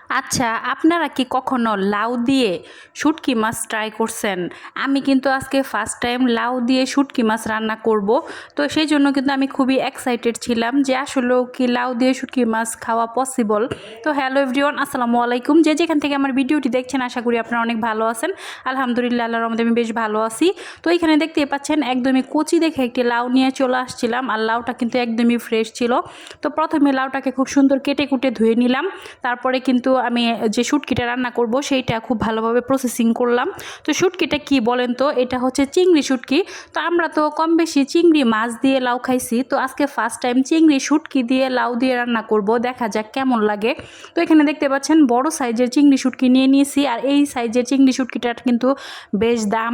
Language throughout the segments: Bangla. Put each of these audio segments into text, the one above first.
আচ্ছা, আপনারা কি কখনো লাউ দিয়ে শুটকি মাছ ট্রাই করছেন? আমি কিন্তু আজকে ফার্স্ট টাইম লাউ দিয়ে শুটকি মাছ রান্না করব। তো সেই জন্য কিন্তু আমি খুবই এক্সাইটেড ছিলাম যে আসলেও কি লাউ দিয়ে শুটকি মাছ খাওয়া পসিবল। তো হ্যালো এভরিওয়ান, আসসালামু আলাইকুম। যে যেখান থেকে আমার ভিডিওটি দেখছেন আশা করি আপনারা অনেক ভালো আছেন। আলহামদুলিল্লাহ, আল্লাহর রহমতে আমি বেশ ভালো আছি। তো এখানে দেখতে পাচ্ছেন একদমই কচি দেখে একটি লাউ নিয়ে চলে আসছিলাম, আর লাউটা কিন্তু একদমই ফ্রেশ ছিল। তো প্রথমে লাউটাকে খুব সুন্দর কেটে কুটে ধুয়ে নিলাম। তারপরে কিন্তু আমি যে শুটকিটা রান্না করব সেইটা খুব ভালোভাবে প্রসেসিং করলাম। তো শুটকিটা কি বলেন তো, এটা হচ্ছে চিংড়ি শুটকি। তো আমরা তো কম বেশি চিংড়ি মাছ দিয়ে লাউ খাইছি, তো আজকে ফার্স্ট টাইম চিংড়ি শুটকি দিয়ে লাউ দিয়ে রান্না করব, দেখা যাক কেমন লাগে। তো এখানে দেখতে পাচ্ছেন বড় সাইজের চিংড়ি শুটকি নিয়ে নিয়েছি, আর এই সাইজের চিংড়ি শুটকিটার কিন্তু বেশ দাম।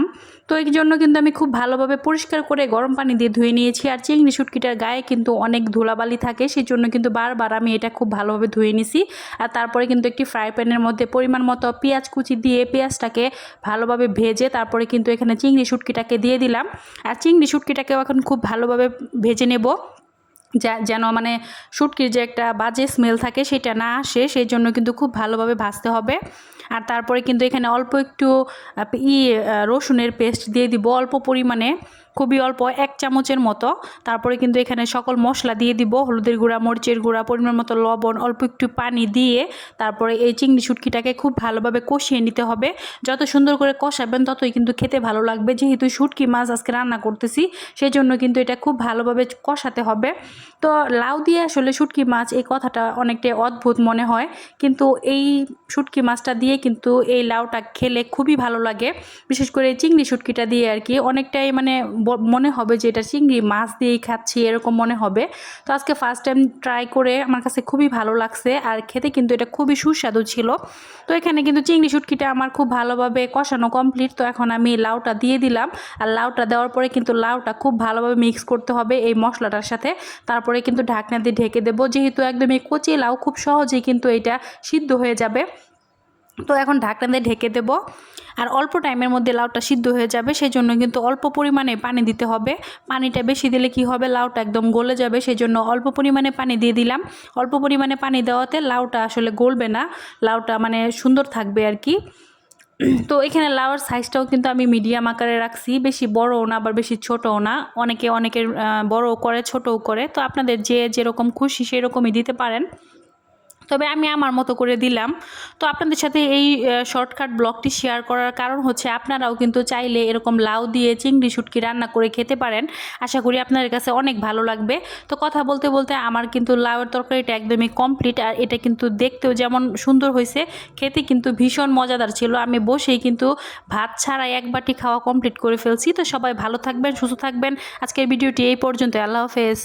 তো এই জন্য কিন্তু আমি খুব ভালোভাবে পরিষ্কার করে গরম পানি দিয়ে ধুয়ে নিয়েছি। আর চিংড়ি শুটকিটার গায়ে কিন্তু অনেক ধুলাবালি থাকে, সেই জন্য কিন্তু বারবার আমি এটা খুব ভালোভাবে ধুয়ে নিছি। আর তারপরে কিন্তু একটি ফ্রাই প্যানের মধ্যে পরিমাণ মতো পেঁয়াজ কুচি দিয়ে পেঁয়াজটাকে ভালোভাবে ভেজে তারপরে কিন্তু এখানে চিংড়ি শুটকিটাকে দিয়ে দিলাম। আর চিংড়ি শুটকিটাকেও এখন খুব ভালোভাবে ভেজে নেব, যেন মানে শুটকির যে একটা বাজে স্মেল থাকে সেটা না আসে, সেই জন্য কিন্তু খুব ভালোভাবে ভাজতে হবে। আর তারপরে কিন্তু এখানে অল্প একটু রসুনের পেস্ট দিয়ে দিব অল্প পরিমাণে, খুবই অল্প, 1 চামচের মতো। তারপরে কিন্তু এখানে সকল মশলা দিয়ে দিব, হলুদের গুঁড়া, মরিচের গুঁড়া, পরিমাণ মতো লবণ, অল্প একটু পানি দিয়ে তারপরে এই চিংড়ি শুটকিটাকে খুব ভালোভাবে কষিয়ে নিতে হবে। যত সুন্দর করে কষাবেন ততই কিন্তু খেতে ভালো লাগবে। যেহেতু শুটকি মাছ আজকে রান্না করতেছি সেই জন্য কিন্তু এটা খুব ভালোভাবে কষাতে হবে। তো লাউ দিয়ে আসলে শুটকি মাছ, এই কথাটা অনেকটাই অদ্ভুত মনে হয়, কিন্তু এই শুটকি মাছটা দিয়ে কিন্তু এই লাউটা খেলে খুবই ভালো লাগে। বিশেষ করে চিংড়ি শুটকিটা দিয়ে আর কি অনেকটাই মানে মনে হবে যে এটা চিংড়ি মাছ দিয়েই খাচ্ছি, এরকম মনে হবে। তো আজকে ফার্স্ট টাইম ট্রাই করে আমার কাছে খুবই ভালো লাগছে, আর খেতে কিন্তু এটা খুবই সুস্বাদু ছিল। তো এখানে কিন্তু চিংড়ি শুটকিটা আমার খুব ভালোভাবে কষানো কমপ্লিট। তো এখন আমি লাউটা দিয়ে দিলাম, আর লাউটা দেওয়ার পরে কিন্তু লাউটা খুব ভালোভাবে মিক্স করতে হবে এই মশলাটার সাথে। তারপরে কিন্তু ঢাকনা দিয়ে ঢেকে দেবো, যেহেতু একদমই কচি লাউ খুব সহজেই কিন্তু এটা সিদ্ধ হয়ে যাবে। তো এখন ঢাকনা দিয়ে ঢেকে দেব, আর অল্প টাইমের মধ্যে লাউটা সিদ্ধ হয়ে যাবে, সেই জন্য কিন্তু অল্প পরিমাণে পানি দিতে হবে। পানিটা বেশি দিলে কি হবে, লাউটা একদম গলে যাবে, সেই জন্য অল্প পরিমাণে পানি দিয়ে দিলাম। অল্প পরিমাণে পানি দেওয়াতে লাউটা আসলে গলবে না, লাউটা মানে সুন্দর থাকবে আর কি। তো এখানে লাউয়ের সাইজটাও কিন্তু আমি মিডিয়াম আকারে রাখছি, বেশি বড়ও না আবার বেশি ছোটও না। অনেকের বড়ও করে ছোটও করে, তো আপনাদের যে যেরকম খুশি সেরকমই দিতে পারেন, তবে আমি আমার মতো করে দিলাম। তো আপনাদের সাথে এই শর্টকাট ব্লগটি শেয়ার করার কারণ হচ্ছে আপনারাও কিন্তু চাইলে এরকম লাউ দিয়ে চিংড়ি শুটকি রান্না করে খেতে পারেন। আশা করি আপনাদের কাছে অনেক ভালো লাগবে। তো কথা বলতে বলতে আমার কিন্তু লাউয়ের তরকারিটা একদমই কমপ্লিট, আর এটা কিন্তু দেখতেও যেমন সুন্দর হয়েছে, খেতে কিন্তু ভীষণ মজাদার ছিল। আমি বসেই কিন্তু ভাত ছাড়াই 1 বাটি খাওয়া কমপ্লিট করে ফেলছি। তো সবাই ভালো থাকবেন, সুস্থ থাকবেন। আজকের ভিডিওটি এই পর্যন্ত। আল্লাহ হাফেজ।